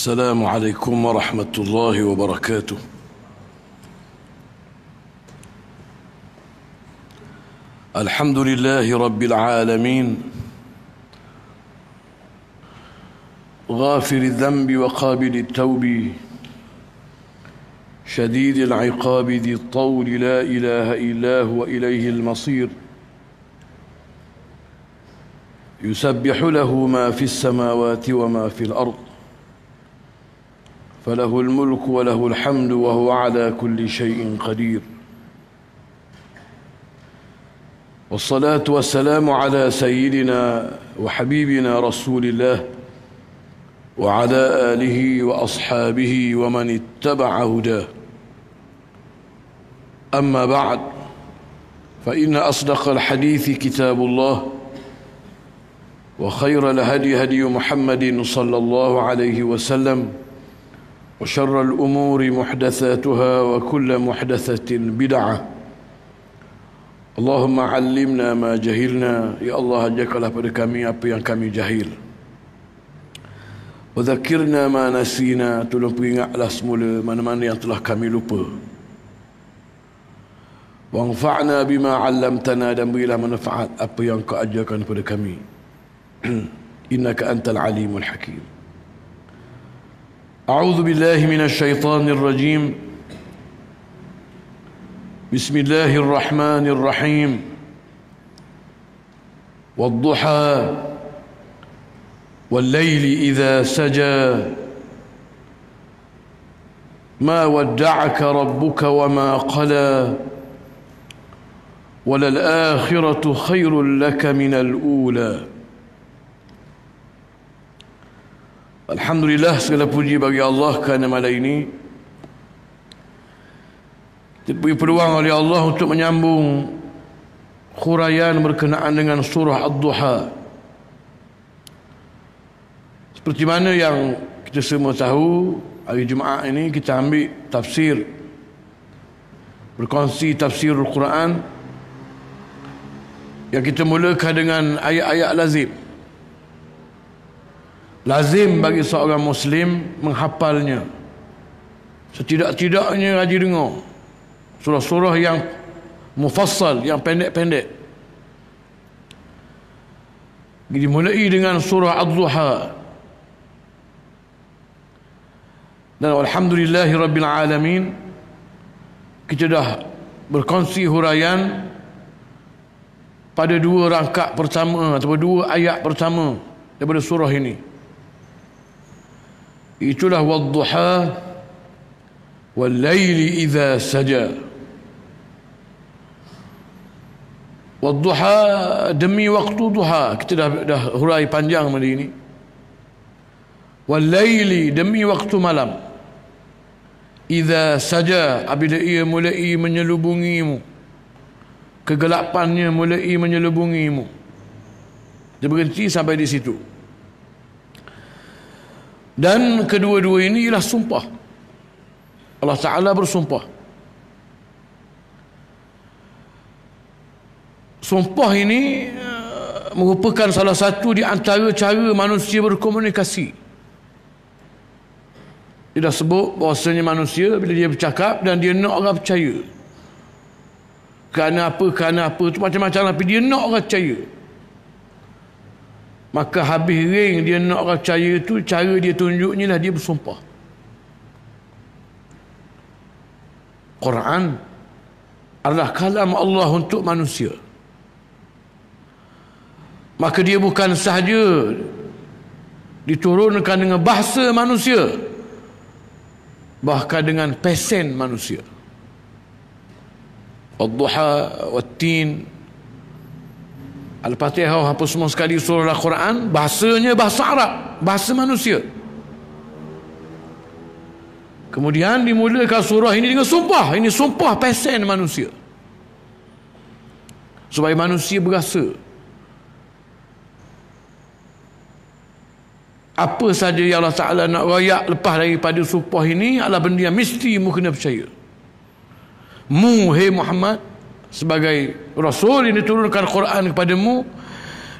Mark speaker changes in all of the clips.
Speaker 1: السلام عليكم ورحمة الله وبركاته. الحمد لله رب العالمين غافر الذنب وقابل التوب شديد العقاب ذي الطول لا إله إلا هو إليه المصير يسبح له ما في السماوات وما في الأرض فله الملك وله الحمد وهو على كل شيء قدير والصلاة والسلام على سيدنا وحبيبنا رسول الله وعلى آله وأصحابه ومن اتبع هداه. أما بعد، فإن أصدق الحديث كتاب الله، وخير الهدي هدي محمد صلى الله عليه وسلم، وشر الأمور محدثاتها وكل محدثة بدعة. اللهم علمنا ما جهلنا. Ya Allah, ajarkanlah pada kami apa yang kami jahil. Wa dzakirna ma nasina, tolong peringatlah semula mana-mana yang telah kami lupa. Wa anfa'na bima 'allamtana, dan berilah manfaat apa yang Kau ajarkan kepada kami. Innaka antal alimul hakim. A'udzu billahi minasy syaithanir rajim. Bismillahir rahmanir rahim. Wad-duha wal-laili idza saja ma wadda'aka rabbuka wa ma qala walal akhiratu khairul laka minal ula. Alhamdulillah, segala puji bagi Allah kerana malam ini kita beri peluang oleh Allah untuk menyambung huraian berkenaan dengan surah Ad-Duha. Seperti mana yang kita semua tahu, hari Jumaat ini kita ambil tafsir, berkongsi tafsir Al-Quran, yang kita mulakan dengan ayat-ayat lazim. Lazim bagi seorang Muslim menghafalnya. Setidak-tidaknya rajin dengar surah-surah yang mufassal, yang pendek-pendek. Dimulai dengan surah Ad-Duha. Dan alhamdulillahi rabbil alamin, kita dah berkongsi huraian pada dua rangkap pertama atau dua ayat pertama daripada surah ini. Itulah wad-duha wal-laili idza saja. Wad-duha, demi waktu duha. Kita dah hurai panjang malam ini. Wal-laili, demi waktu malam. Idza saja, apabila ia mulai menyelubungimu, kegelapannya mulai menyelubungimu. Dia berhenti sampai di situ. Dan kedua-dua ini ialah sumpah. Allah Ta'ala bersumpah. Sumpah ini merupakan salah satu di antara cara manusia berkomunikasi. Dia dah sebut bahawasanya manusia bila dia bercakap dan dia nak orang percaya. Kerana apa tu macam-macam, tapi dia nak orang percaya. Maka habis ring dia nak orang percaya tu, cara dia tunjuknya lah dia bersumpah. Quran adalah kalam Allah untuk manusia. Maka dia bukan sahaja diturunkan dengan bahasa manusia, bahkan dengan pesen manusia. Ad-Duha wat-Tin, Al-Fatihah, apa semua sekali surah Al-Quran, bahasanya bahasa Arab, bahasa manusia. Kemudian dimulakan surah ini dengan sumpah. Ini sumpah pesen manusia, supaya manusia berasa apa saja yang Allah Ta'ala nak rayak lepas daripada sumpah ini adalah benda yang mesti mu kena percaya. Mu, hai Muhammad, sebagai Rasul yang diturunkan Quran kepadamu,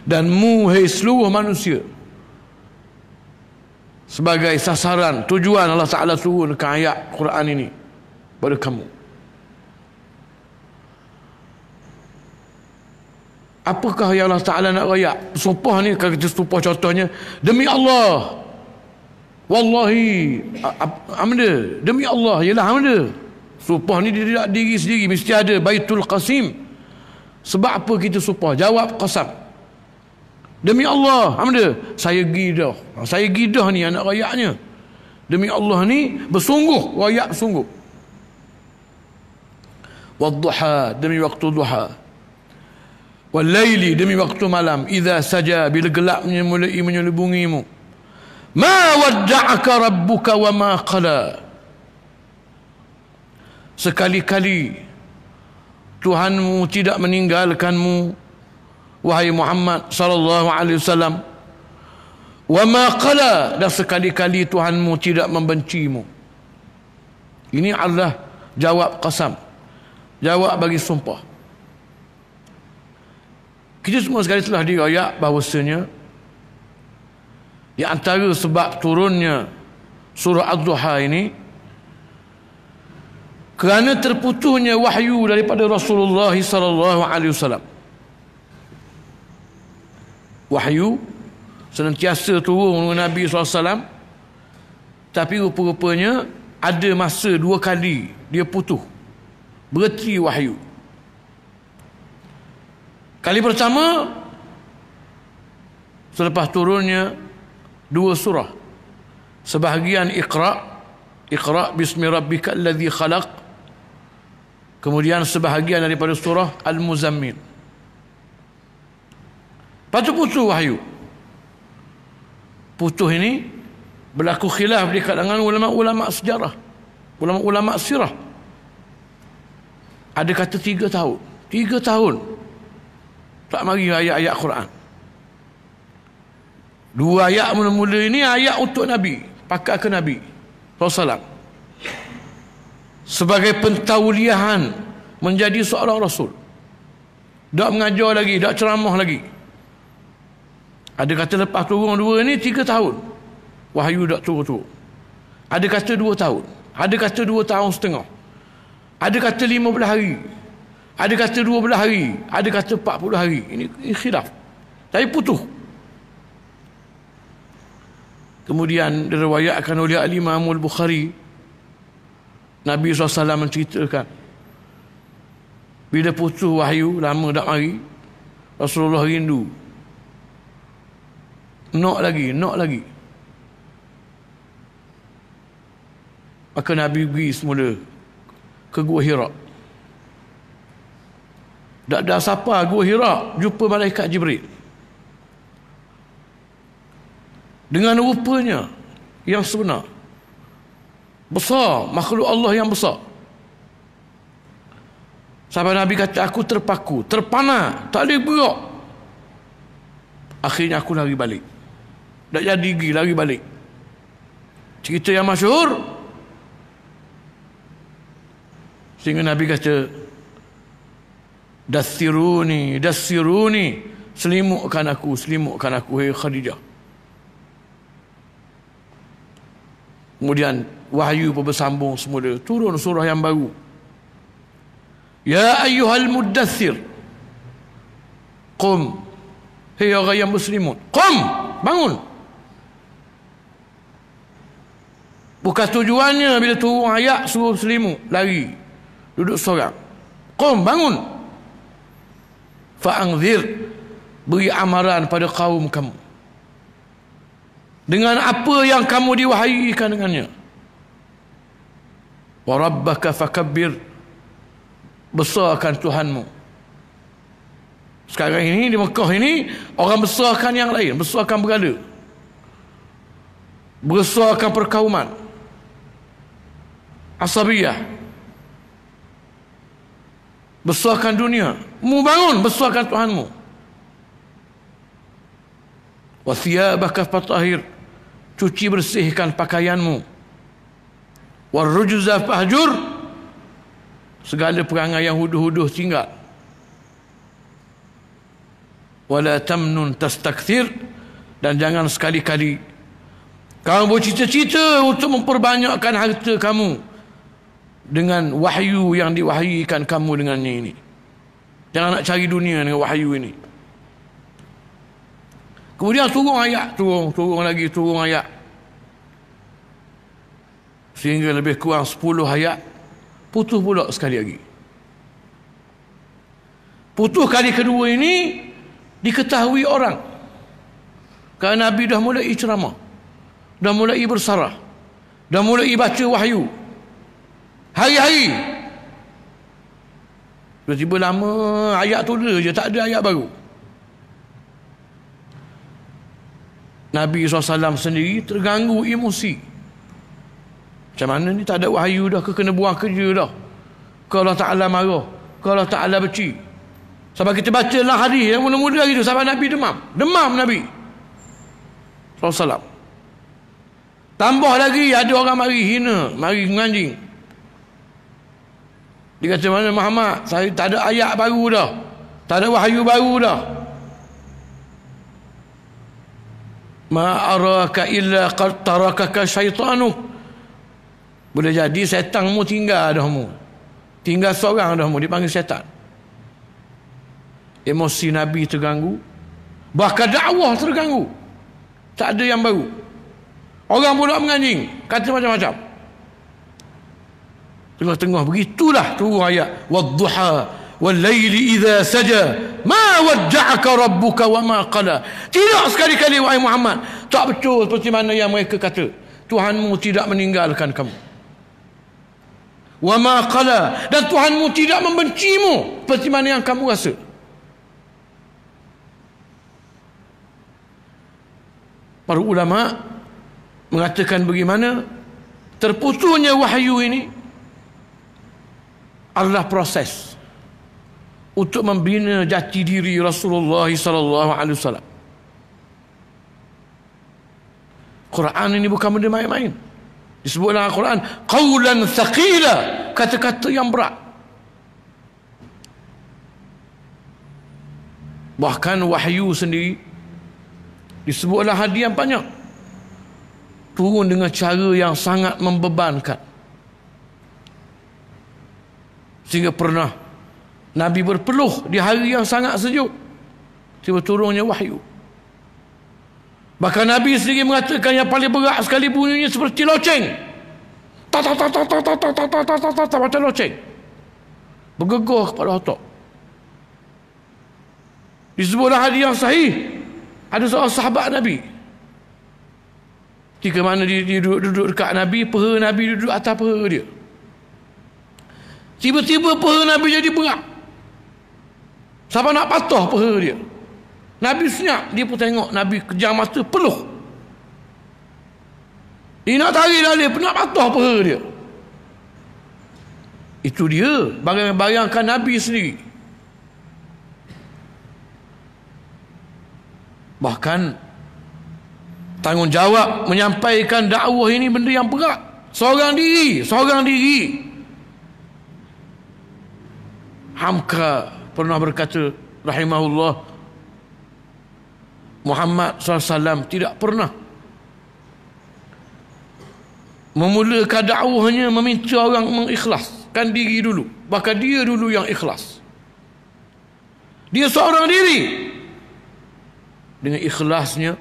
Speaker 1: dan mu, hai seluruh manusia, sebagai sasaran, tujuan Allah Ta'ala turunkan ayat Quran ini pada kamu. Apakah yang Allah Ta'ala nak rayak? Sumpah ni, kalau kita sumpah contohnya, demi Allah, wallahi, amda, demi Allah, ialah amda. Sumpah ni dia tidak diri sendiri, mesti ada Baitul Qasim. Sebab apa kita sumpah? Jawab qasam. Demi Allah, amda, saya gidah. Saya gidah ni anak rayaknya. Demi Allah ni bersungguh, rayak sungguh. Wadduha, demi waktu duha. Walaili, demi waktu malam. Idza saja, bila gelapnya mulai menyelubungimu. Ma wadda'aka rabbuka wa ma qala. Sekali-kali Tuhanmu tidak meninggalkanmu, wahai Muhammad sallallahu alaihi wasallam. Wa ma qala, dan sekali-kali Tuhanmu tidak membencimu. Ini adalah jawab qasam, jawab bagi sumpah. Kita semua sekali telah dirayak bahawasanya di antara sebab turunnya surah Ad-Duha ini kerana terputusnya wahyu daripada Rasulullah sallallahu alaihi wasallam. Wahyu senantiasa turun dengan Nabi SAW, tapi rupa-rupanya ada masa 2 kali dia putus, berhenti wahyu. Kali pertama selepas turunnya 2 surah, sebahagian Iqra bismi rabbikal ladzi khalaq, kemudian sebahagian daripada surah Al-Muzammil. Lepas putus wahyu. Putus ini berlaku khilaf di kalangan ulama-ulama sejarah, ulama-ulama sirah. Ada kata 3 tahun. 3 tahun tak mari ayat-ayat Quran. 2 ayat mula-mula ini ayat untuk Nabi, pakai ke Nabi SAW, sebagai pentauliahan menjadi seorang Rasul. Tak mengajar lagi, tak ceramah lagi. Ada kata lepas turun 2 ni 3 tahun wahyu tak turun-turun. Ada kata 2 tahun, ada kata 2 tahun setengah, ada kata 15 hari, ada kata 12 hari, ada kata 40 hari. Ini khilaf, tapi putus. Kemudian diriwayatkan oleh Al-Imam Al-Bukhari, Nabi SAW menceritakan bila putus wahyu lama tak mari, Rasulullah rindu, nak lagi. Maka Nabi pergi semula ke Gua Hira. Tak ada siapa Gua Hira, jumpa malaikat Jibril dengan rupanya yang sebenar, besar, makhluk Allah yang besar. Sampai Nabi kata, aku terpaku, terpana, tak boleh bergerak. Akhirnya aku lari balik. Tak jadi pergi, lari balik. Cerita yang masyhur, sehingga Nabi kata, dassiruni, selimutkan aku, hei Khadijah. Kemudian wahyu pun bersambung semula, turun surah yang baru. Ya ayyuhal muddathir, qum, hei orang yang muslimun, qum, bangun. Bukan tujuannya bila turun ayat suruh selimut, lari, duduk seorang. Qum, bangun. Fa'anzir, beri amaran pada kaum kamu dengan apa yang kamu diwahyikan dengannya. Wa rabbaka fakabbir, besarkan Tuhanmu. Sekarang ini di Mekah ini orang besarkan yang lain, besarkan berhala, besarkan perkauman, asabiyah, besarkan dunia. Mu bangun, besarkan Tuhanmu. Wa thiyabaka fatahhir, cuci bersihkan pakaianmu. Wa rujza fahjur, segala perangai yang huduh-huduh tinggal. Wala tamnun tastakthir, dan jangan sekali-kali Kamu bercita-cita untuk memperbanyakkan harta kamu dengan wahyu yang diwahyukan kamu dengannya ini. Jangan nak cari dunia dengan wahyu ini. Kemudian turun ayat, turun lagi ayat. Sehingga lebih kurang 10 ayat, putus pula sekali lagi. Putus kali kedua ini diketahui orang. Kerana Nabi dah mulai ceramah, dah mulai bersarah, dah mulai baca wahyu hari-hari. Tiba-tiba lama ayat tu je, tak ada ayat baru. Nabi SAW sendiri terganggu emosi. Macam mana ni, tak ada wahyu dah ke, kena buang kerja dah ke, Allah Ta'ala marah ke, Allah Ta'ala benci. Sampai kita baca lah hadis yang mula-mula gitu, sampai Nabi demam Nabi SAW. Tambah lagi ada orang mari hina, mari menganjing. Dia kata, mana Muhammad, saya tak ada ayat baru dah, tak ada wahyu baru dah. Ma araka illa qad tarakaka syaitanu. Boleh jadi setanmu tinggal dah mu. Tinggal seorang dah mu, dipanggil setan. Emosi Nabi terganggu, bahkan dakwah terganggu. Tak ada yang baru. Orang pula menganjing, kata macam-macam. Tengah-tengah begitulah turun ayat, wadduha wal-laili idza saja ma wadda'aka rabbuka wa ma qala. Tidak sekali-kali wahai Muhammad, tak betul seperti mana yang mereka kata. Tuhanmu tidak meninggalkan kamu. Wa ma qala, dan Tuhanmu tidak membencimu seperti mana yang kamu rasa. Para ulama mengatakan bagaimana terputusnya wahyu ini adalah proses untuk membina jati diri Rasulullah sallallahu alaihi wasallam. Quran ini bukan benda main-main. Disebut dalam Al-Quran qaulan thaqila, kata-kata yang berat. Bahkan wahyu sendiri disebutlah hadis yang banyak, turun dengan cara yang sangat membebankan. Sehingga pernah Nabi berpeluh di hari yang sangat sejuk, tiba turunnya wahyu. Bahkan Nabi sendiri mengatakan yang paling berat sekali bunyinya seperti loceng. Macam loceng, bergegar kepada otak. Disebutlah hadis yang sahih, ada seorang sahabat Nabi, ketika mana dia duduk dekat Nabi, peha Nabi duduk atas peha dia. Tiba-tiba peha Nabi jadi berat, sampai nak patah peha dia. Nabi senyap, dia pun tengok Nabi kejam mata, peluh. Dia nak tarik dah, dia nak patah peha dia. Itu dia, bayangkan Nabi sendiri. Bahkan tanggungjawab menyampaikan dakwah ini benda yang berat. Seorang diri. Hamka pernah berkata rahimahullah, Muhammad SAW tidak pernah memulakan dakwahnya meminta orang mengikhlaskan diri dulu. Bahkan dia dulu yang ikhlas. Dia seorang diri. Dengan ikhlasnya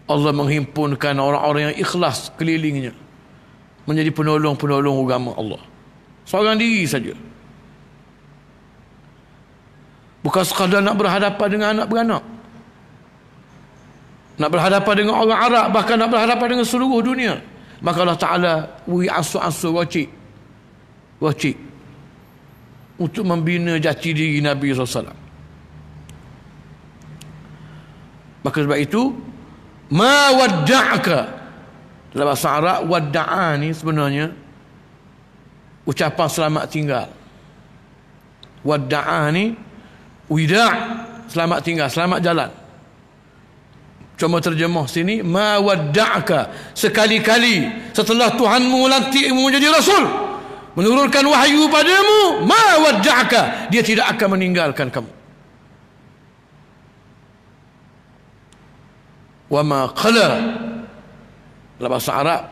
Speaker 1: Allah menghimpunkan orang-orang yang ikhlas kelilingnya menjadi penolong-penolong agama Allah. Seorang diri saja. Bukan sekadar nak berhadapan dengan anak beranak, nak berhadapan dengan orang Arab, bahkan nak berhadapan dengan seluruh dunia. Maka Allah Ta'ala beri ansur-ansur wajib untuk membina jati diri Nabi SAW. Maka sebab itu, ma wadda'aka, dalam bahasa Arab wadda'a ni sebenarnya ucapan selamat tinggal. Wadda'a ni wida', selamat tinggal, selamat jalan. Cuma terjemah sini, ma wadda'aka, sekali-kali setelah Tuhanmu lantikmu menjadi rasul, menurunkan wahyu padamu, ma wadda'aka, dia tidak akan meninggalkan kamu. Wa ma qala, Dalam bahasa Arab,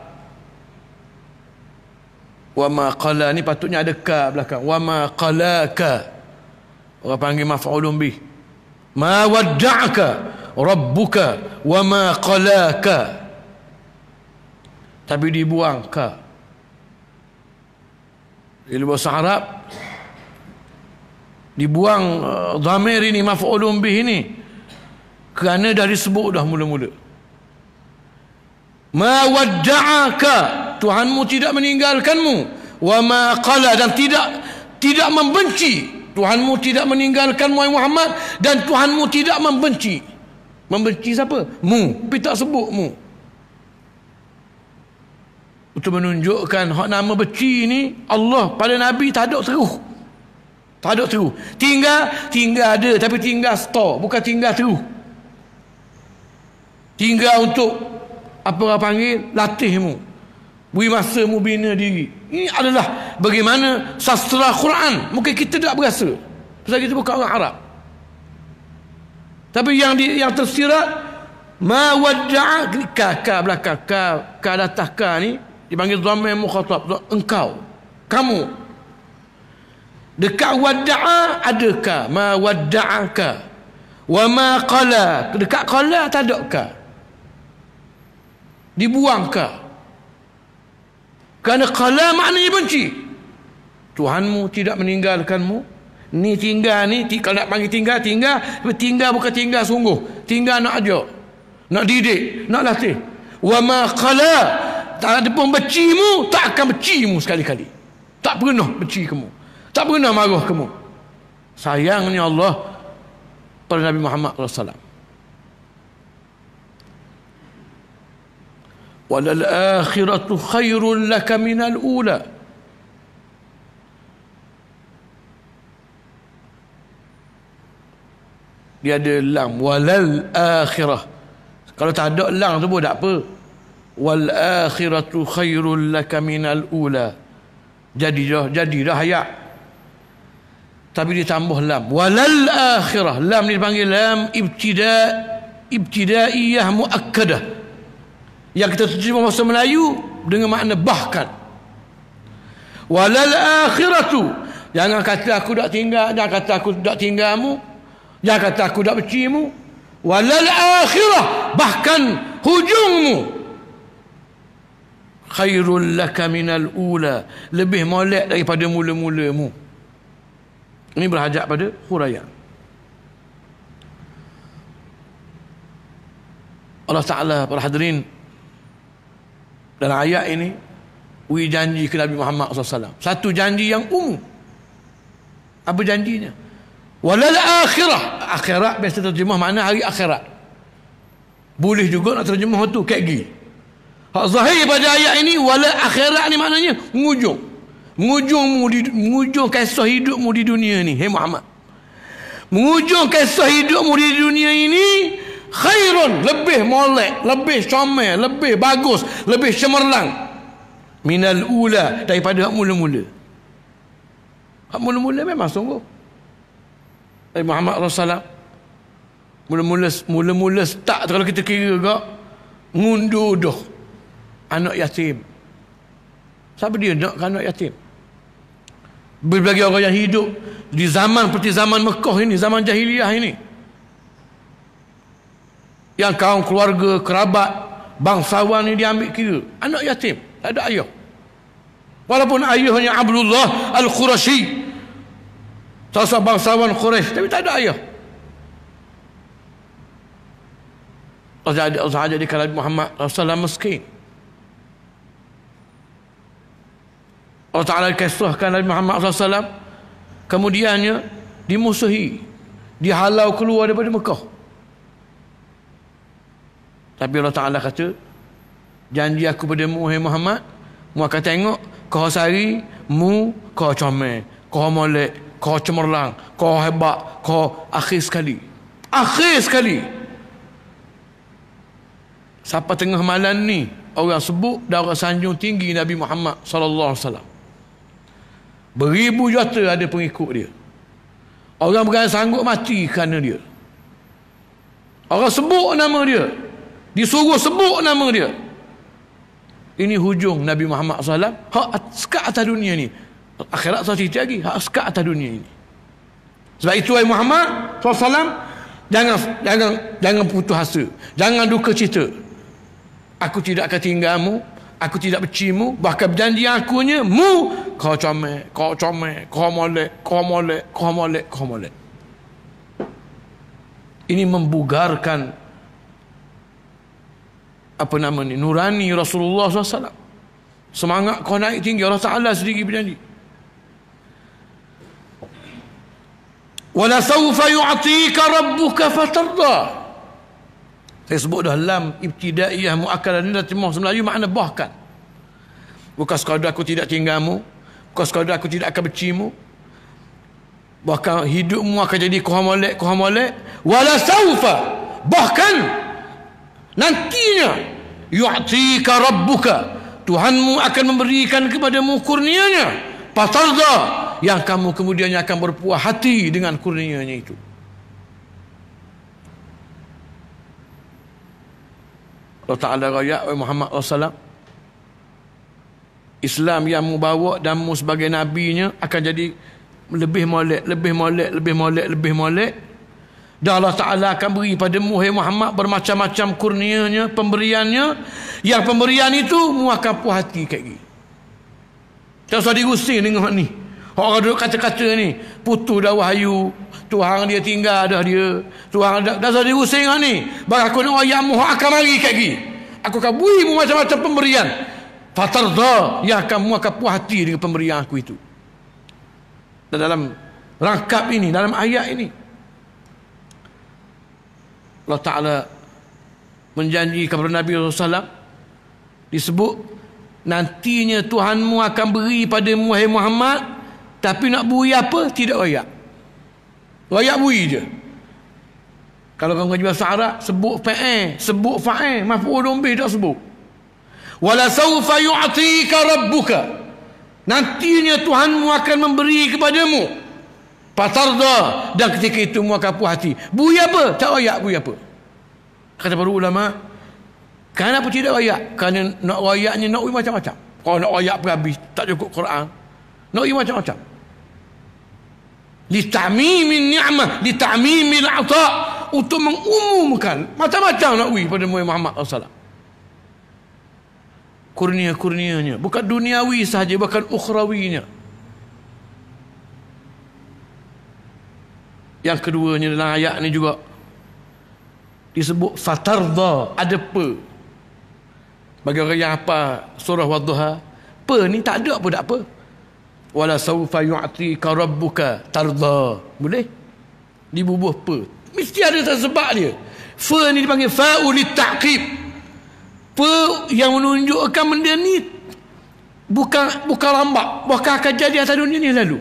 Speaker 1: wa ma qala ni patutnya ada ka belakang. Wa ma qalaka, orang panggil maf'ulun bih. Ma wadda'aka rabbuka wa ma qalaka, tapi dibuang ka. Dalam bahasa Arab dibuang dhamir ini, maf'ulun bih ini, kerana dah disebut dah mula-mula. Ma wadda'aka, Tuhanmu tidak meninggalkanmu. Wa ma qala, dan tidak membenci. Tuhanmu tidak meninggalkanmu wahai Muhammad, dan Tuhanmu tidak membenci. Membenci siapa? Mu, tapi tak sebut mu. Untuk menunjukkan hak nama benci ni, Allah pada Nabi tak ada teruh. Tak ada teruh. Tinggal ada, tapi tinggal store, bukan tinggal teruh. Tinggal untuk apa orang panggil, latihmu, beri masa mu bina diri. Ini adalah bagaimana sastra Quran. Mungkin kita tak berasa, pasal kita bukan orang Arab. Tapi yang tersirat, ma wadda'a, ka belakang, ka datang ka ni dipanggil dhamir mukhatab, engkau, kamu. Dekat wadda'a ada ka, ma wadda'aka. Wa ma qala, dekat qala tak ada ka, dibuang ka. Kerana qala maknanya benci. Tuhanmu tidak meninggalkanmu. Ni tinggal ni, kalau nak panggil tinggal, tinggal bukan tinggal sungguh. Tinggal nak ajak, nak didik, nak latih. Wa ma qala, tak ada pun bencimu, tak akan bencimu sekali-kali. Tak pernah benci kamu, tak pernah marah kamu. Sayangnya Allah pada Nabi Muhammad SAW. Walal akhiratu khairul laka minal ula. Dia ada lam, walal akhirah. Kalau tak ada lam tu pun tak apa. Wal akhiratu khairul laka minal ula. Jadilah ayat, tapi ditambah lam. Walal akhirah, lam ni dipanggil lam ibtidaiyah muakkadah, yang kita terjemah bahasa Melayu dengan makna bahkan. Walal akhiratu, jangan kata aku tak tinggal, jangan kata aku tak tinggalmu, jangan kata aku tak bencimu. Walal akhirah, bahkan hujungmu, khairul laka minal ula, lebih molek daripada mula-mulamu. Ini berhajat pada huraian. Allah Ta'ala, para hadirin, dalam ayat ini beri janji ke Nabi Muhammad SAW. Satu janji yang umum. Apa janjinya? Walal akhirah. Akhirat biasa terjemah makna hari akhirat. Boleh juga nak terjemah tu kayak gini. Hak zahir pada ayat ini, walal akhirat ni maknanya mengujung. Mengujung kisah hidupmu di dunia ni, hei Muhammad. Mengujung kisah hidupmu di dunia ini khairun, lebih molek, lebih comel, lebih bagus, lebih cemerlang minal ula, daripada hak mula-mula. Hak mula-mula memang sungguh Nabi Muhammad SAW mula-mula start, kalau kita kira ke, ngunduh anak yatim. Siapa dia nak anak yatim? Bagi orang yang hidup di zaman seperti zaman Mekah ini, zaman jahiliyah ini, yang kaum keluarga, kerabat, bangsawan ini diambil kira anak yatim, tak ada ayah. Walaupun ayahnya Abdullah Al-Qurashi, salah bangsawan Quraisy, tapi tak ada ayah. Allah jadi kalau Muhammad SAW miskin. Allah Ta'ala kisahkan Nabi Muhammad SAW kemudiannya dimusuhi, dihalau keluar daripada Mekah. Tapi Allah Ta'ala kata, janji aku padamu hai Muhammad, mu akan tengok kau sari, mu kau comel, kau molek, kau cemerlang, kau hebat, kau akhir sekali. Siapa tengah malam ni orang sebut dan orang sanjung tinggi Nabi Muhammad sallallahu alaihi wasallam. Beribu juta ada pengikut dia. Orang bukan sanggup mati kerana dia. Orang sebut nama dia, disuruh sebut nama dia. Ini hujung Nabi Muhammad SAW. Hak sekat atas dunia ni. Akhirat saya cerita lagi. Hak sekat atas dunia ini. Sebab itu wahai Muhammad SAW, jangan putus asa. Jangan duka cita. Aku tidak akan tinggalmu. Aku tidak bencimu. Bahkan berjanji akunya, kau comel, kau molek. Ini membugarkan nurani Rasulullah SAW. Semangat kau naik tinggi. Allah Ta'ala sendiri berjanji. Wala sawfa yu'tika rabbuka fatarda. Saya sebut dah lam ibtidaiyah muakkadah ni dalam bahasa Melayu makna bahkan. Bukan sekadar aku tidak tinggalmu, bukan sekadar aku tidak akan bencimu. Bahkan hidupmu akan jadi kau molek. Wala sawfa, bahkan nantinya yu'tika rabbuka, Tuhanmu akan memberikan kepadamu kurnianya, fatarda, yang kamu kemudiannya akan berpuas hati dengan kurnianya itu. Allah Ta'ala raya Muhammad SAW, Islam yang membawa damu sebagai nabinya akan jadi lebih molek. Dan Allah Ta'ala akan beri pada Muhammad bermacam-macam kurnianya, pemberiannya, yang pemberian itu mu akan puas hati kat gini. Tak usah digusing dengan ni. Orang duduk kata-kata ni, putu dah wahyu, Tuhan dia tinggal dah dia, Tuhan dah usah digusing dengan ni. Bagi aku nak ayam mu akan mari kat gini. Aku akan beri mu macam-macam pemberian. Fatarda, yang kamu akan puas hati dengan pemberian aku itu. Dan dalam rangkap ini, dalam ayat ini, Allah Ta'ala menjanji kepada Nabi SAW, disebut nantinya Tuhanmu akan beri pada Muhammad, tapi nak beri apa? Tidak rayak. Rayak beri je. Kalau kamu ngaji bahasa Arab, sebut fa'il, sebut fa'il, maf'ulun bih tak sebut. Wala sawfa yu'tika rabbuka, nantinya Tuhanmu akan memberi kepadamu, fatarda, dan ketika itu mu akan puas hati. Bui apa? Tak rayak bui apa. Kata para ulama, kenapa tidak rayak? Kerana nak rayaknya nak bui macam-macam. Kalau nak rayak berhabis, tak cukup Quran, nak bui macam-macam. Li ta'mimin ni'mah, li ta'mimil ata', untuk mengumumkan macam-macam nak bui pada Muhammad SAW. Kurnia-kurnianya, bukan duniawi sahaja, bahkan ukhrawinya. Yang keduanya dalam ayat ni juga disebut fatarda, ada pe. Bagi orang yang apa surah Wadduha, pe ni tak ada apa, tak apa. Wala sawfa yu'tika rabbuka tarda, boleh dibubuh pe, mesti ada sebab dia. Fa ni dipanggil fa'ul ta'qib, pe yang menunjukkan benda ni bukan lambat, bahkan akan jadi atas dunia ni lalu.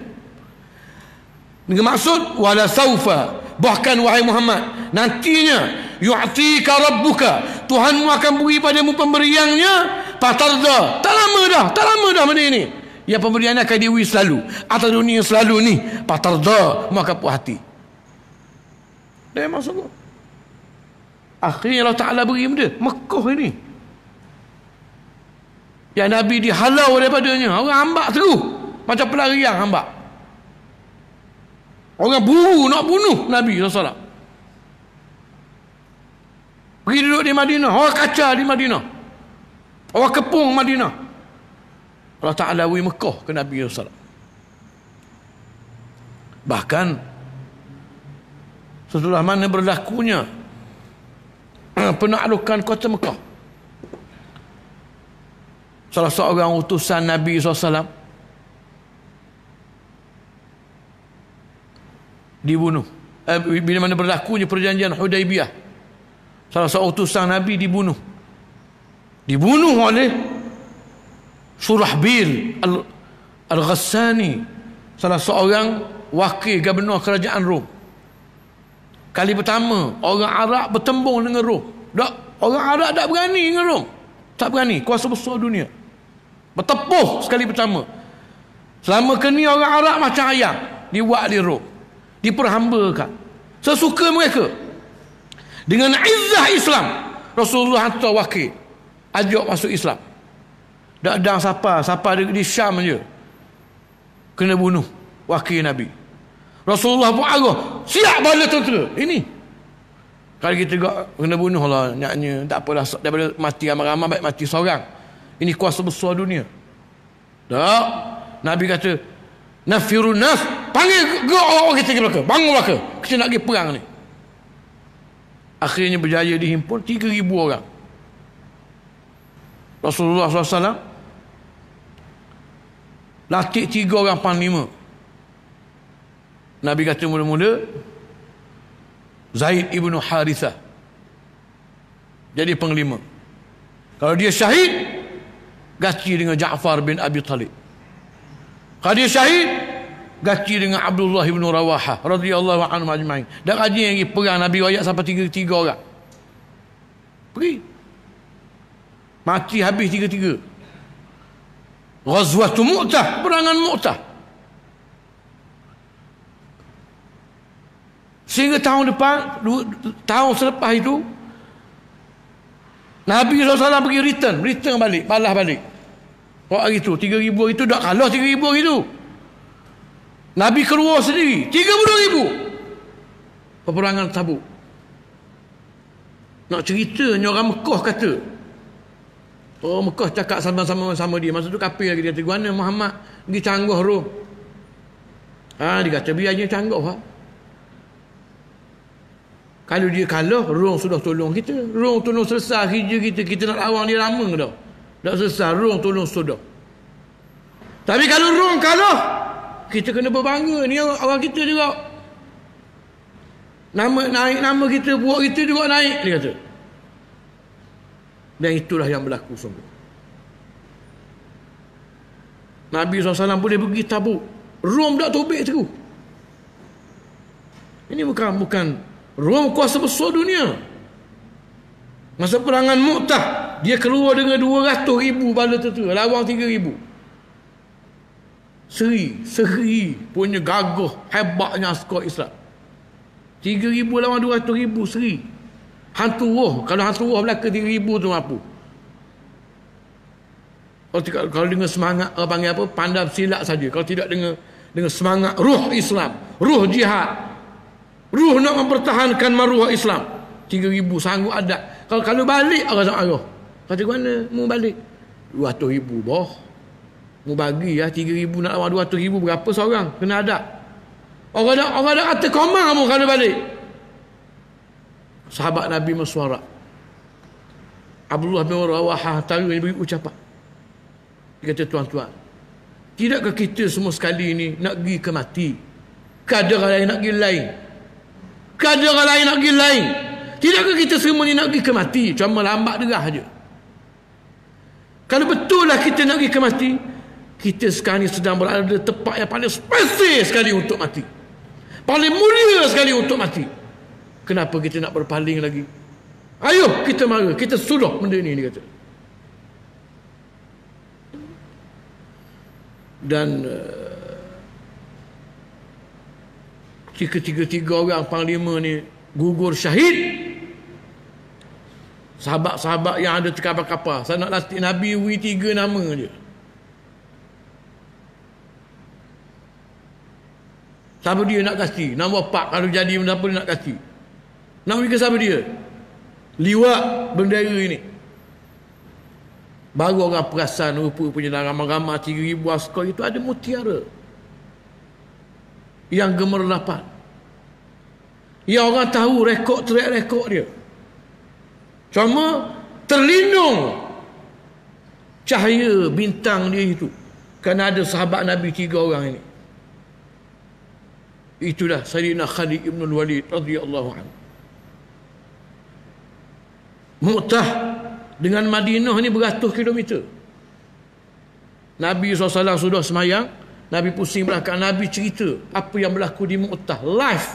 Speaker 1: Dengan maksud wala saufa, bahkan wahai Muhammad, nantinya yu'tika rabbuka, Tuhanmu akan beri padamu pemberiannya, fatarda, tak lama dah benda ini. Yang pemberian akan diwi selalu atas dunia selalu ni, fatarda, mu akan puas hati. Dia maksud tu. Akhirnya Allah Ta'ala beri benda Mekah ini, yang Nabi dihalau daripadanya. Orang hambak terus macam pelarian hambak. Orang buru nak bunuh Nabi SAW. Pergi duduk di Madinah, orang kaca di Madinah, orang kepung Madinah. Allah Ta'ala beri Mekah ke Nabi SAW. Bahkan setelah mana berlakunya penaklukan kota Mekah, salah seorang utusan Nabi SAW dibunuh. Bila mana berlakunya perjanjian Hudaibiyah, salah seorang utusan Nabi dibunuh oleh Surahbil Al-Ghassani, salah seorang wakil gubernur kerajaan Rom. Kali pertama orang Arab bertembung dengan Rom. Orang Arab tak berani dengan Rom, tak berani, kuasa besar dunia. Bertepuh sekali pertama. Selama kini orang Arab macam ayam, dibuat di Rom, diperhambakan sesuka mereka. Dengan izzah Islam, Rasulullah hantar wakil, ajak masuk Islam. Tak ada siapa di Syam je kena bunuh wakil Nabi. Rasulullah pun arah, siap bala tentera. Ini kalau kita kena bunuh lah, naknya tak apalah, daripada mati ramai-ramai baik mati seorang. Ini kuasa besar dunia. Tak, Nabi kata nafirun nas, panggil gerak orang kita ke belakang, bangun belakang, kita nak pergi perang ni. Akhirnya berjaya dihimpun 3,000 orang. Rasulullah SAW latih 3 orang panglima. Nabi kata mula-mula Zaid ibn Harithah jadi panglima. Kalau dia syahid, ganti dengan Ja'far bin Abi Talib. Kalau dia syahid, ganti dengan Abdullah ibn Rawaha radhiyallahu anhu ajma'in. Dan rajin yang pergi perang, Nabi wayak sampai 3 orang. Pergi. Mati habis 3. Ghazwatul Mu'tah, perangan Mu'tah. Sehingga tahun depan, tahun selepas itu, Nabi SAW pergi return balik, balas balik. Hari itu 3,000 itu tak kalah 3,000 itu. Nabi keluar sendiri 32,000 peperangan Tabuk. Nak ceritanya orang Mekah kata, orang Mekah cakap sama-sama dia. Masa tu kafir lagi, dia kata mana Muhammad pergi canggah Rom. Dia kata biarnya canggah lah. Kalau dia kalah, Rom sudah tolong kita. Rom tolong selesai hijrah kita nak lawan dia lama dah. Tak selesai, Rom tolong sudah. Tapi kalau Rom kalah, kita kena berbangga. Ni orang kita juga. Nama kita, buat kita juga naik, dia kata. Dan itulah yang berlaku sungguh. Nabi SAW boleh pergi Tabuk. Rom tak tobek terus. Ini bukan Rom kuasa besar dunia. Masa perangan Mu'tah, dia keluar dengan 200,000 bala tentera, lawan 3,000. Seri punya gagah, hebatnya askar Islam. 3,000 lawan 200,000 seri. Hantu roh. Kalau hantu roh belaka 3,000 tu apa? Kalau dengan semangat, orang panggil apa? Pandai silat saja. Kalau tidak dengan semangat ruh Islam, ruh jihad, ruh nak mempertahankan maruah Islam, 3,000 sanggup ada. Kalau balik orang arah. Kata mana? Mu balik 200,000 boh. Mu bagi 3,000 nak lawan 200,000 berapa seorang? Kena ada. Orang dah kata koma kamu kalau balik. Sahabat Nabi bersuara. Abdullah bin Rawaha antara yang beri ucapan. Dia kata, tuan-tuan, tidakkah kita semua sekali ini nak pergi ke mati? Kadang orang lain nak pergi lain. Kadang orang lain nak pergi lain. Tidakkah kita semua ni nak pergi ke mati? Cuma lambat derah je. Kalau betul lah kita nak pergi ke mati, kita sekarang ni sedang berada di tempat yang paling spesies sekali untuk mati. Paling mulia sekali untuk mati. Kenapa kita nak berpaling lagi? Ayo kita mara, kita sudah benda ni, dia kata. Dan tiga orang panglima ni gugur syahid. Sahabat-sahabat yang ada kapal-kapal, saya nak latih Nabi beri 3 nama je. Siapa dia nak kasih? Nama pak kalau jadi benda apa dia nak kasih? Nak beri ke siapa dia? Liwat bendera ini. Baru orang perasan rupa-rupanya dalam ramai-ramai 3,000 askar itu ada mutiara yang gemerlapan. Yang orang tahu track rekod dia. Cuma terlindung cahaya bintang dia itu kerana ada sahabat Nabi 3 orang ini. Itulah Sayyidina Khalid ibn Walid radhiyallahu anhu. Mu'tah dengan Madinah ni beratus kilometer. Nabi SAW sudah semayang, Nabi pusing belakang, Nabi cerita apa yang berlaku di Mu'tah live.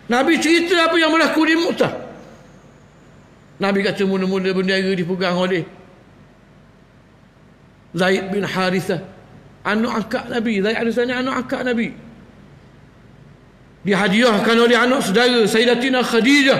Speaker 1: Nabi cerita apa yang berlaku di Mu'tah. Nabi kata mula-mula bendera dipegang oleh Zaid bin Harithah, anak angkat Nabi. Zaid Harithah ni anak angkat Nabi. Dihadiahkan oleh anak saudara Sayyidatina Khadijah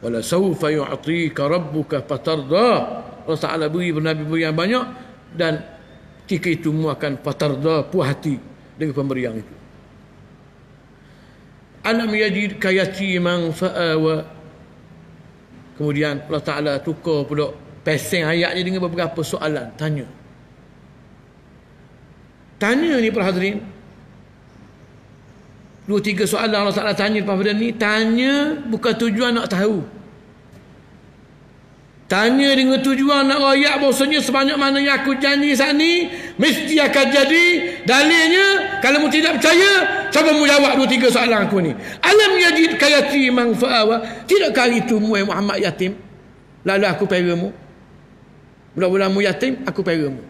Speaker 1: wala sawfa yu'tika rabbuka fatarda. Allah Ta'ala beri Nabi beri yang banyak, dan ketika itu mu akan fatarda, puas hati dengan pemberian itu. Alam yajidka yatiman fa'awa. Kemudian Allah Ta'ala tukar pula peseng ayat ni dengan beberapa soalan. Tanya ni para hadirin, 2-3 soalan Allah Ta'ala tanya pada ni. Tanya bukan tujuan nak tahu, tanya dengan tujuan nak rayak bahasanya sebanyak mana yang aku janji saat ni mesti akan jadi. Dalilnya, kalau mu tidak percaya, cuba mu jawab 2-3 soalan aku ni. Alam yajidka yatiman fa'awa. Tidakkah itu mu Muhammad yatim, lalu aku pera mu? Bulan-bulan mu yatim, aku pera mu.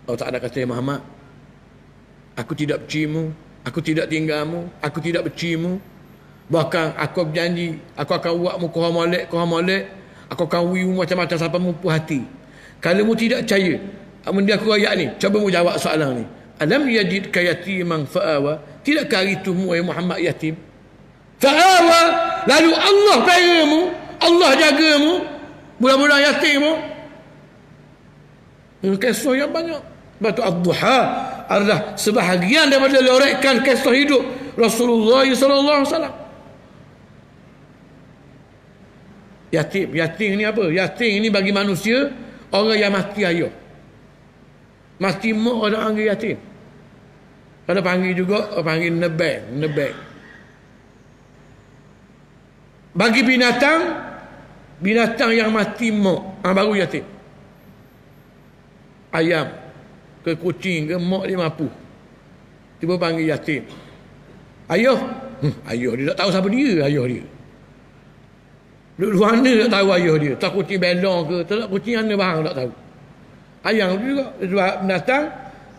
Speaker 1: Allah Ta'ala kata, Muhammad, aku tidak bercimu, aku tidak tinggalmu, aku tidak bercimu. Bahkan aku berjanji, aku akan buatmu kau molek, aku akan wiu macam-macam sampai mu puas hati. Kalau mu tidak percaya benda aku rayak ni, cuba mu jawab soalan ni. Alam yajidka yatiman fa'awa. Tidakkah itu mu Muhammad yatim? Fa'awa, lalu Allah peramu, Allah jagamu, bulan-bulan yatimmu. Kisah yang banyak. Batu Ad-Duha adalah sebahagian daripada lorekkan kisah hidup Rasulullah sallallahu alaihi wasallam. Yatim ni apa? Yatim ni bagi manusia orang yang mati ayah, mati mak, ada panggil yatim. Ada panggil juga, panggil nebeng. Bagi binatang yang mati mak, baru yatim. Ayam ke kucing ke mak dia mampu, tiba panggil yatim. Ayah dia tak tahu siapa dia. Ayah dia duduk mana tak tahu ayah dia. Tak kucing belong ke, tak kucing mana barang tak tahu. Ayam juga binatang,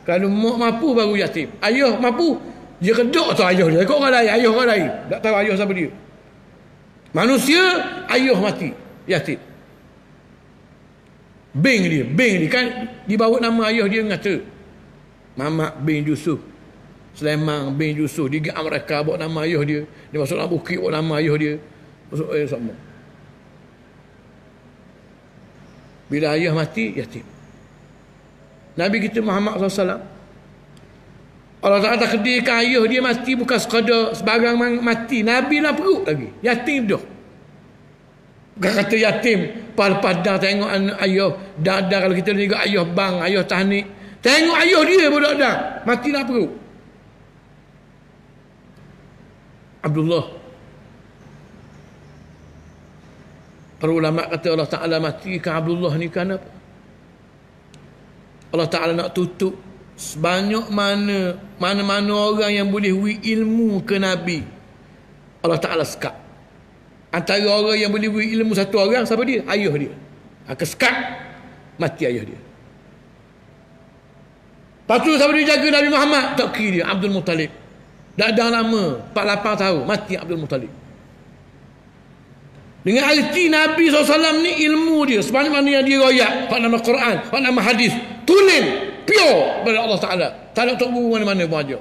Speaker 1: kalau mak mampu baru yatim. Ayah mampu, dia kedok tu ayah dia. Kau orang lain, ayah orang lain, tak tahu ayah siapa dia. Manusia, ayah mati, yatim. Beng dia kan dibawa nama ayah dia, kata Mamat bin Yusuf, Sulaiman bin Yusuf. Dia pergi Amerika bawa nama ayah dia. Dia masuk dalam bukit bawa nama ayah dia. Masuk sama. Bila ayah mati, yatim. Nabi kita Muhammad SAW, Allah Ta'ala takdirkan ayah dia mati bukan sekadar sebarang mati. Nabi lah perut lagi, yatim dah. Bukan kata yatim padang tengok ayah dah kalau kita juga ayah bang, ayah tahnik, tengok ayah dia budak dah mati nak perut. Abdullah, para ulama kata Allah Ta'ala matikan Abdullah ni kan apa? Allah Ta'ala nak tutup sebanyak mana-mana orang yang boleh beri ilmu ke Nabi. Allah Ta'ala sekat. Antara orang yang boleh beri ilmu satu orang, siapa dia? Ayah dia. Kesekat, mati ayah dia. Lepas tu siapa dia jaga Nabi Muhammad? Tak kira dia, Abdul Muttalib. Dah lama, 48 tahun, mati Abdul Muttalib. Dengan arti Nabi SAW ni ilmu dia, sebanyak mana yang dia royak, pada nama Quran, pada nama hadis, tulen, pure pada Allah Ta'ala. Tak ada tok guru mana-mana pun aja.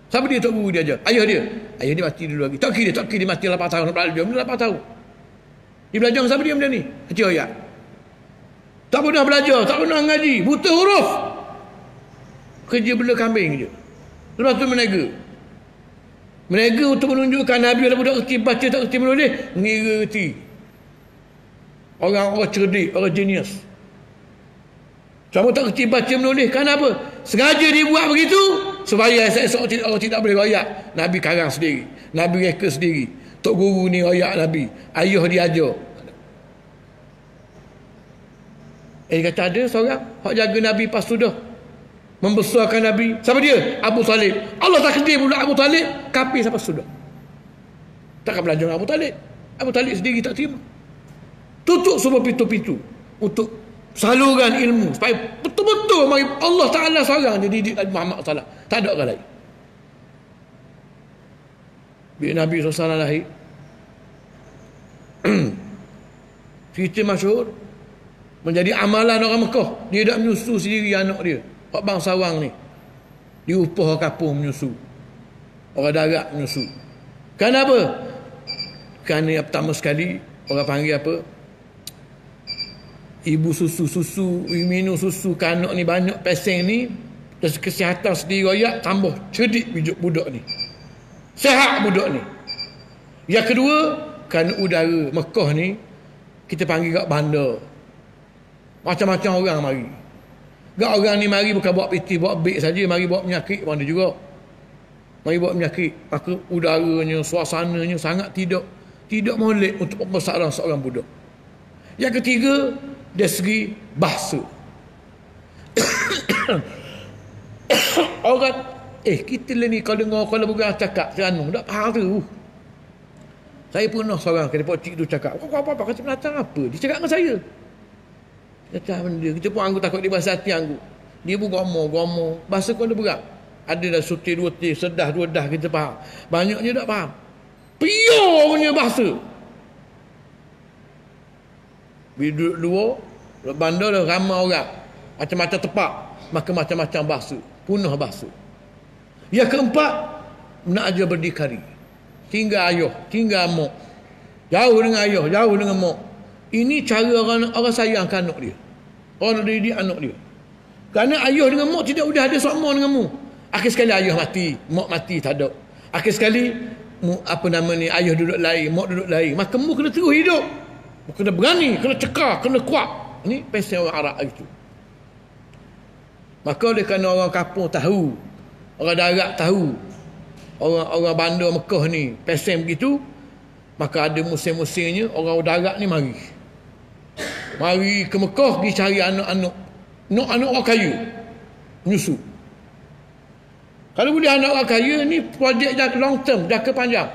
Speaker 1: Siapa dia tok guru dia aja? Ayah dia mati dulu lagi. Tak kira dia mati 8 tahun, 8 tahun. Dia belajar siapa dia benda ni? Kecil royak. Tak pernah belajar, tak pernah ngaji, buta huruf. Kerja bela kambing je. Lepas tu menega untuk menunjukkan Nabi adalah budak kerti baca, tak kerti menulis, mengira kerti. Orang cerdik, orang genius. Sama tak kerti baca menulis, kenapa? Sengaja dia buat begitu supaya esok-esok orang tidak boleh royak. Nabi karang sendiri, Nabi reka sendiri. Tok guru ni royak Nabi, ayah dia ajar. Kata ada seorang hak jaga Nabi pas sudah membesarkan Nabi. Siapa dia? Abu Talib. Allah takdir pula Abu Talib kafir sampai sudah. Takkan belajar Abu Talib. Abu Talib sendiri tak terima. Tutup semua pintu-pintu untuk saluran ilmu supaya betul-betul Allah Ta'ala seorang dia didik Nabi Muhammad SAW. Tak ada orang lain. Bila Nabi SAW lahir, cerita masyhur menjadi amalan orang Mekah. Dia tak menyusu sendiri anak dia. Orang bangsawan ni diupah kapung menyusu, orang darat menyusu. Kenapa? Kerana yang pertama sekali orang panggil apa? Ibu susu, minum susu kanak ni banyak peseng ni, dari kesihatan sendiri royak, tambah cerdik budak ni. Sehat budak ni. Yang kedua, kerana udara Mekah ni kita panggil kat bandar. Macam-macam orang mari. Gak orang ni mari bukan buat piti, buat beg saja, mari buat penyakit pun ada juga. Mari buat penyakit. Maka udaranya, suasananya sangat tidak molek untuk pembesaran seorang budak. Yang ketiga, dari segi bahasa. Orang kita lah ni kalau dengar kalau bukan cakap Terengganu tak faham tu. Saya pernah seorang kena pocik tu cakap, apa kata penatang apa? Dia cakap dengan saya. Kata benda, kita pun anggu takut dia bahasa hati anggu. Dia pun gomo. Bahasa kau ada berat. Ada dah sutir dua tir, sedah dua dah kita faham. Banyaknya tak faham. Pure punya bahasa. Bila duduk luar, bandar dah ramai orang. Macam-macam tepak. Maka macam-macam bahasa. Punah bahasa. Yang keempat, nak ajar berdikari. Tinggal ayah, tinggal mak. Jauh dengan ayah, jauh dengan mak. Ini cara orang sayang anak dia. Orang nak didik anak dia. Kerana ayah dengan mak tidak sudah ada sama dengan mu. Akhir sekali ayah mati, mak mati tak ada. Akhir sekali ayah duduk lain, mak duduk lain. Maka mu kena terus hidup. Mu kena berani, kena cekar, kena kuat. Ini pesen orang Arab itu. Maka oleh kerana orang kampung tahu, orang darat tahu, orang bandar Mekah ni pesen begitu, maka ada musim-musimnya orang darat ni mari ke Mekah pergi cari anak-anak orang kaya menyusu. Kalau boleh anak orang kaya ni projek long term, jangka panjang.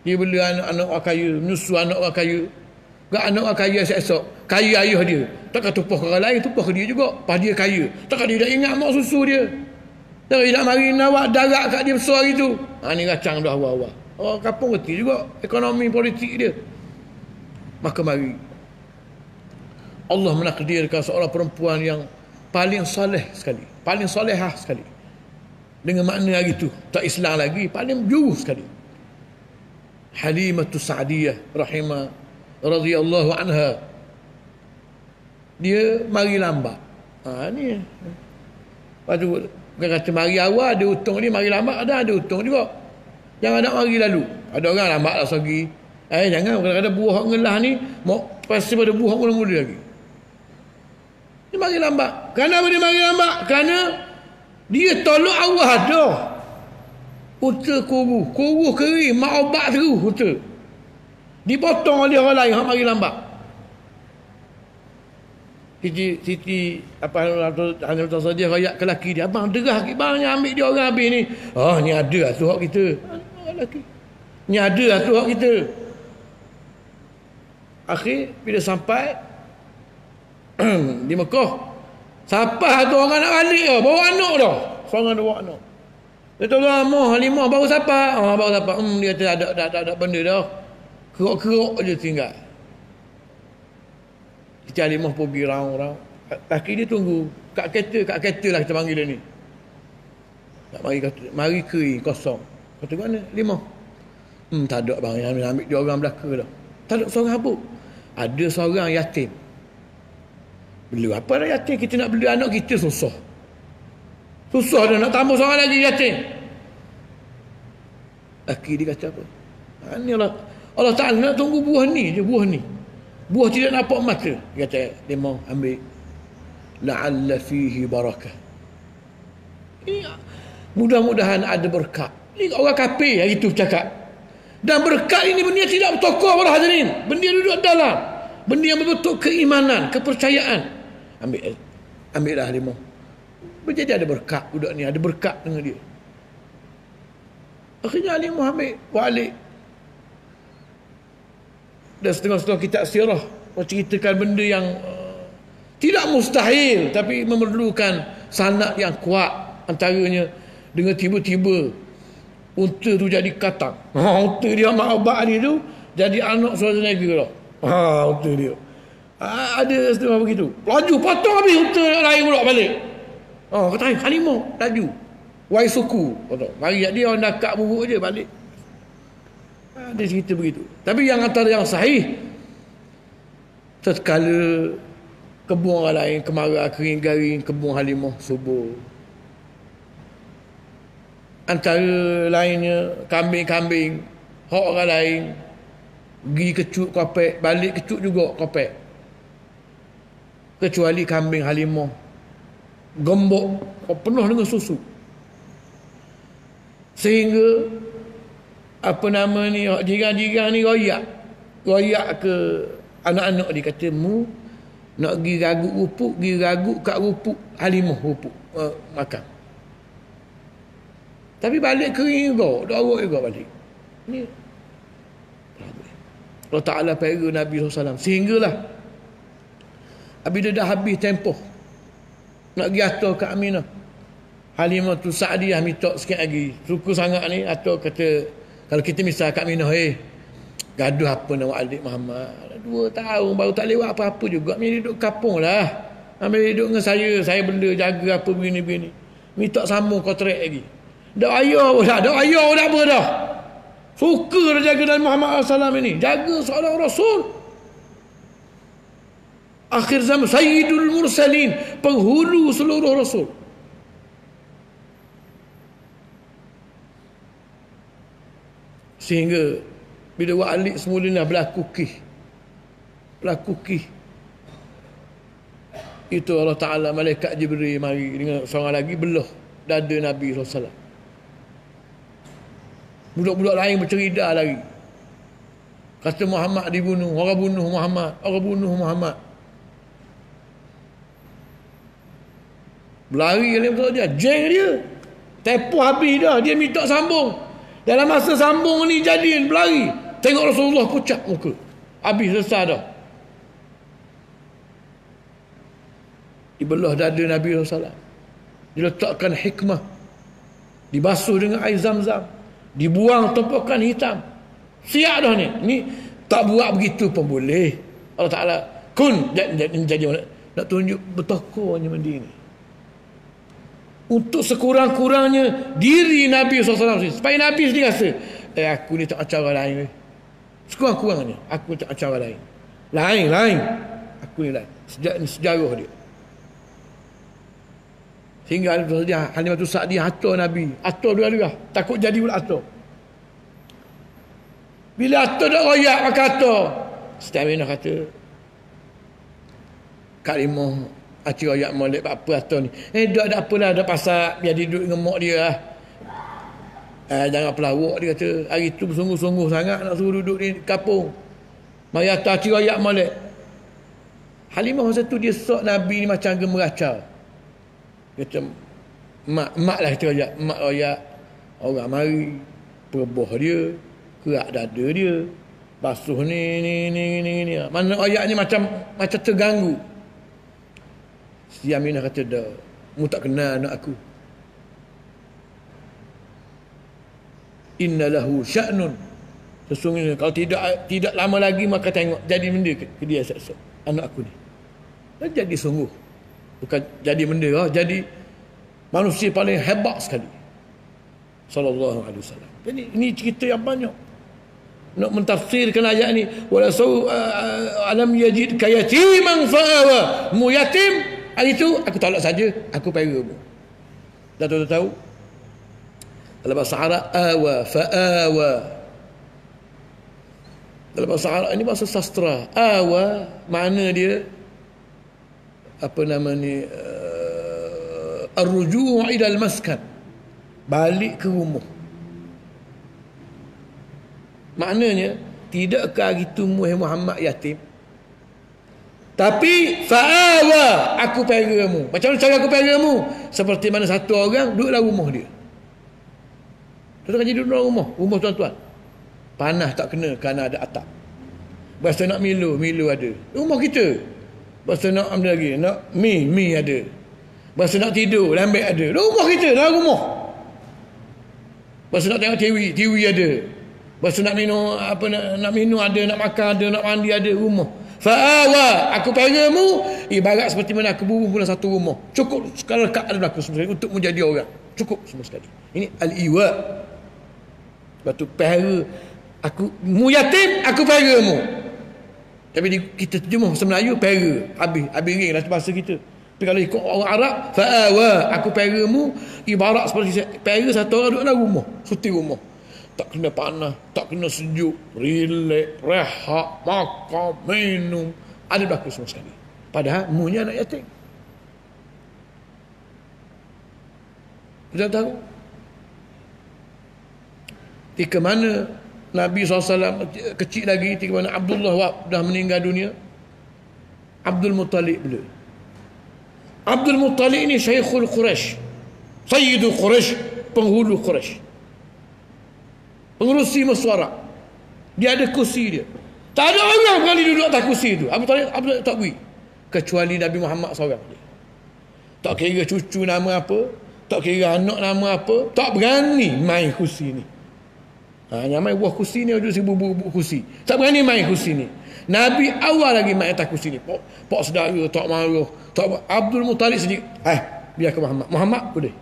Speaker 1: Dia bela anak-anak orang kaya, menyusu anak orang kaya. Gak anak orang kaya esok kaya ayah dia, takkan tumpah ke orang lain, tumpah ke dia juga. Pas dia kaya, takkan dia dah ingat mak susu dia, takkan dia nak mari nawak darat kat dia besar itu. Ni racang dah awal-awal. Orang kampung reti juga ekonomi politik dia. Maka mari Allah menakdirkan seorang perempuan yang paling soleh sekali, paling solehah sekali. Dengan makna hari itu tak Islam lagi, paling jauh sekali. Halimatus Sa'diyah radhiyallahu anha. Dia mari lambat. Ni. Lepas tu bukan kata mari awal ada untung dia, mari lambat ada untung juga. Jangan nak mari lalu. Ada orang lambat lah segi. Jangan kadang-kadang buah ngelah ni mau pasti pada buah mula-mula lagi. Dia mari lambat. Kenapa dia mari lambat? Kerana dia tolak awal dah. Unta kuru kering, mak obat terus unta. Dipotong oleh orang lain hang mari lambat. Siti Hana Sadia rakyat ke laki dia, abang derah bangnya ambil dia orang habis ni. Ni ada lah tu hak kita. Lelaki. Ni ada lah tu hak kita. Akhir bila sampai di Mekah, siapa tu orang nak balik dah, bawa anak dah. Seorang ada bawa anak. Dia tahu lima baru siapa? Baru siapa? Dia kata ada benda dah. Kerok-kerok je tinggal. Kita Alimah pun pergi raung-raung. Laki dia tunggu kat kereta lah kita panggil dia ni. Tak mari kering kosong. Kata mana? Limah. Tak ada bang, yang ambil dia orang belaka dah. Tak ada seorang habuk. Ada seorang yatim. Bela apa dah yatim? Kita nak bela anak kita susah. Susah dah nak tambah seorang lagi yatim. Laki dia kata apa? Ni Allah Ta'ala nak tunggu buah ni je, buah ni. Buah tidak nampak mata. Dia kata, dia mau ambil. La'alla fihi barakah. Ini mudah-mudahan ada berkat. Ini orang kafir yang itu cakap. Dan berkat ini benda tidak bertokor para hadirin. Benda duduk dalam. Benda yang berbentuk keimanan, kepercayaan. Ambillah limau. Jadi ada berkat budak ni, ada berkat dengan dia. Akhirnya limau ambil balik. Dan setengah-setengah kitab sirah menceritakan benda yang tidak mustahil tapi memerlukan sanad yang kuat. Antaranya dengan tiba-tiba unta tu jadi katang. Unta dia mak abak dia tu jadi anak Schwarzenegger lah. Unta dia. Ada setengah begitu. Laju potong habis unta lain pula balik. Kata harimau laju. Wai suku. Mari dia orang nakak buruk je balik. Dia cerita begitu. Tapi yang antara yang sahih, tatkala kebun orang lain kemarau kering garing, kebun Halimah subur. Antara lainnya kambing-kambing hak orang lain pergi kecut kopek, balik kecut juga kopek. Kecuali kambing Halimah gembok penuh dengan susu. Sehingga apa nama ni, jiran-jiran ni royak ke anak-anak dia, kata mu nak pergi ragut rupuk, pergi ragut kat rupuk Halimah rupuk makan. Tapi balik kering juga, darah juga balik. Ni Allah Ta'ala pera Nabi SAW. Sehinggalah apabila dah habis tempoh nak pergi atur kat Aminah, Halimah tu Sa'diyah minta sikit lagi. Suku sangat ni, atau kata, kalau kita misal kat Aminah, gaduh apa nak adik Muhammad? 2 tahun baru tak lewat apa-apa juga. Dia duduk kapung lah. Ambil duduk dengan saya benda jaga apa begini-begini. Minta sambung kontrak lagi. Dak ayah pun dah. Dak ayah pun dah apa dah. Suka dah jaga Nabi Muhammad SAW ini. Jaga seorang Rasul. Akhir zaman, Sayyidul Mursalin, penghulu seluruh Rasul. Sehingga bila Wa'alik semula berlaku kih, itu Allah Ta'ala, malaikat Jibril mari dengan seorang lagi belah dada Nabi SAW. Budak-budak lain bercerita lari. Kata Muhammad dibunuh, orang bunuh Muhammad. Berlari kali betul dia, jeng dia. Tepuh habis dah, dia minta sambung. Dalam masa sambung ni jadi berlari, tengok Rasulullah pucat muka. Habis selesai dah. Dibelah dada Nabi SAW. Diletakkan hikmah. Dibasuh dengan air zam-zam. Dibuang tumpukan hitam. Siap dah ni. Ni tak buat begitu pun boleh. Allah Ta'ala jadi nak tunjuk bertokohnya mandi ni. Untuk sekurang-kurangnya diri Nabi SAW, supaya Nabi sendiri rasa, aku ni tak macam orang lain. Sekurang-kurangnya aku tak macam orang lain. Lain. Aku ni lain. Sejarah dia. Sehingga Halimah tu Sa'diyah atur Nabi. Atur dua-dua. Takut jadi pula atur. Bila atur dah royak maka atur. Siti Aminah kata, Kak Limah aci royak molek apa atur ni. Dak ada apalah, dak pasal biar dia duduk dengan mak dia lah. Jangan pelawak, dia kata. Hari tu bersungguh-sungguh sangat nak suruh duduk di kampung. Mari atur aci royak molek. Halimah masa tu dia sok Nabi ni macam gemeracau. Kata mak lah kita royak. Mak royak orang mari perboh dia, kerak dada dia, basuh ni. Mana royak ni macam terganggu. Siti Aminah kata, dah, mu tak kenal anak aku. Inna lahu sya'nun. Sesungguhnya kalau tidak lama lagi maka tengok jadi benda ke dia esok anak aku ni. Dan jadi sungguh. Bukan jadi benda, jadi manusia paling hebat sekali. Sallallahu alaihi wasallam. Jadi ini cerita yang banyak. Nak mentafsirkan ayat ni, wala sau alam yajid kayatiman fa'awa. Mu yatim, hari itu aku tolak saja, aku pera mu. Dah tahu. Dalam bahasa Arab, awa fa'awa. Dalam bahasa Arab ini bahasa sastra. Awa makna dia apa nama ni, ar-ruju' ila al-maskan, balik ke rumah. Maknanya, tidakkah gitu Muhammad yatim? Tapi fa'awa, aku peramu. Macam mana cara aku peramu? Seperti mana satu orang duduk dalam rumah dia. Tuan-tuan jadi duduk dalam rumah tuan-tuan. Panas tak kena kerana ada atap. Bahasa nak milu ada. Rumah kita. Bahasa nak ambil lagi, nak mi ada. Bahasa nak tidur, lambat ada. Rumah kita, dalam rumah. Bahasa nak tengok TV ada. Bahasa nak minum nak minum ada, nak makan ada, nak mandi ada, rumah. Fa'awa, aku peramu ibarat seperti mana aku buru pula satu rumah. Cukup sekali lekat ada berlaku sebenarnya untuk menjadi orang. cukup semua sekali. Ini al-iwa. Sebab tu pelihara aku, mu yatim aku pelihara mu. Tapi kita terjemah bahasa Melayu pelihara, habis ring dalam bahasa kita. Tapi kalau ikut orang Arab, fa'awa, aku pelihara mu ibarat seperti pelihara satu orang duduk dalam rumah, suti rumah. Tak kena panas, tak kena sejuk, relax, rehat, makan, minum, ada berlaku semua sekali. Padahal munya anak yatim. Kita tahu ketika mana Nabi SAW kecil lagi, ketika mana Abdullah dah meninggal dunia, Abdul Muttalib bila Abdul Muttalib ini Syekhul Quraisy, Sayyidul Quraisy, penghulu Quraisy, pengurusi Meswara. Dia ada kursi dia. Tak ada orang berani duduk atas kursi itu. Abu Talib tak beri. Kecuali Nabi Muhammad seorang. Tak kira cucu nama apa, tak kira anak nama apa, tak berani main kursi ni. Yang main buah kursi ni ada 1000 kursi. Tak berani main kursi ni. Nabi awal lagi main atas kursi ni. Pak saudara tak marah. Tak Abdul Muttalib sendiri. Biar ke Muhammad. Muhammad boleh.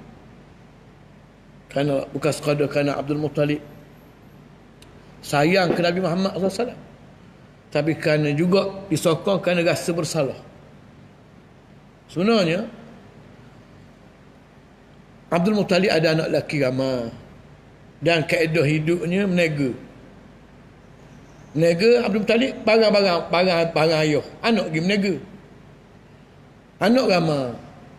Speaker 1: Kerana bukan sekadar kerana Abdul Muttalib sayang ke Nabi Muhammad SAW, tapi kerana juga disokong kerana rasa bersalah. Sebenarnya Abdul Muttalib ada anak lelaki ramai dan kaedah hidupnya menega. Abdul Muttalib barang ayah, anak pergi menega. Anak ramai,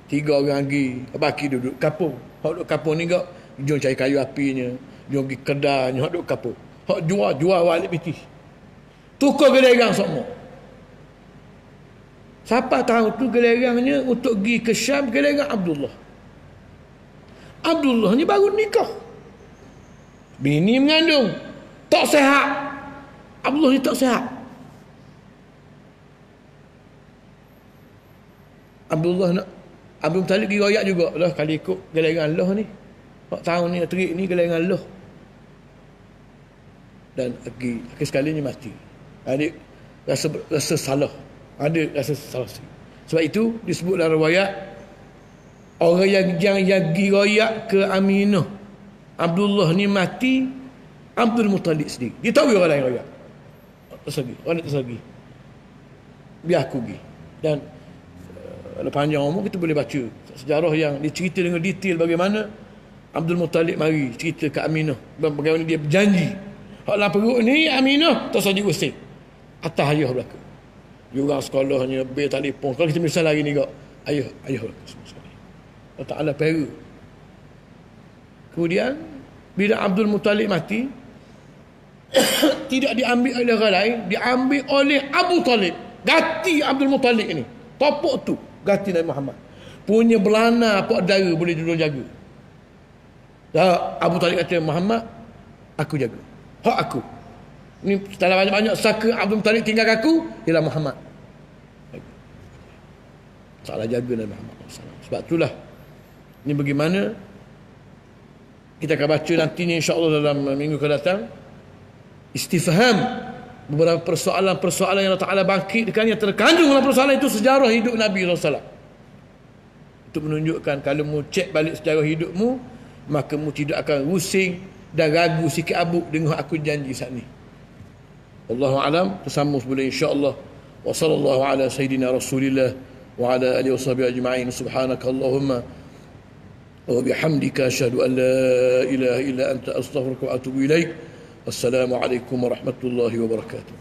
Speaker 1: 3 orang lagi, baki duduk kapung. Hak duduk kapung ni gak jom cari kayu apinya, jom pergi kedainya, hak duduk kapung. Hak jual balik piti. Tukar gelerang semua. Siapa tahu tu gelerangnya untuk pergi ke Syam, gelerang Abdullah. Abdullah ni baru nikah. Bini mengandung. Tak sihat. Abdullah ni tak sihat. Abdul Muttalib pergi royak juga. Lah kali ikut gelerang Allah ni. Hak tahun ni terik ni gelerang Allah. Dan akhir sekalinya mati. Adik rasa salah. Ada rasa salah. Sebab itu disebut dalam riwayat, orang yang pergi royak ke Aminah, Abdullah ni mati, Abdul Muttalib sendiri. Dia tahu orang lain royak. Orang tersegi. Biar aku pergi. Dan panjang umur kita boleh baca sejarah yang dicerita dengan detail bagaimana Abdul Muttalib mari cerita ke Aminah, bagaimana dia berjanji. Hak perut ni Aminah tak saja usik. Atas ayah belaka. Jurang sekolahnya, bil telefon. Kalau kita misal lagi ni kak, ayah belaka semua sekali. Allah Ta'ala pera. Kemudian bila Abdul Muttalib mati, tidak diambil oleh orang lain, diambil oleh Abu Talib. Gati Abdul Muttalib ni. Topok tu gati Nabi Muhammad. Punya belana apa dara boleh duduk jaga. Abu Talib kata, Muhammad aku jaga. Hak aku. Ni setelah banyak-banyak saka Abdul Muttalib tinggal aku, ialah Muhammad. Salah jaga Nabi Muhammad. Sebab itulah ni bagaimana kita akan baca nantinya insya-Allah dalam minggu akan datang, istifham beberapa persoalan-persoalan yang Allah Ta'ala bangkitkan yang terkandung dalam persoalan itu sejarah hidup Nabi SAW. Itu menunjukkan kalau mu cek balik sejarah hidupmu, maka mu tidak akan rusing dan ragu sikit abuk dengan aku janji saat ni. Wallahu alam, tersambung boleh insya-Allah. Wa sallallahu ala sayidina Rasulillah wa ala alihi washabihi ajma'in. Subhanakallahumma wa bihamdika asyhadu an la ilaha illa anta astaghfiruka wa atubu ilaik. Wassalamu alaikum warahmatullahi wabarakatuh.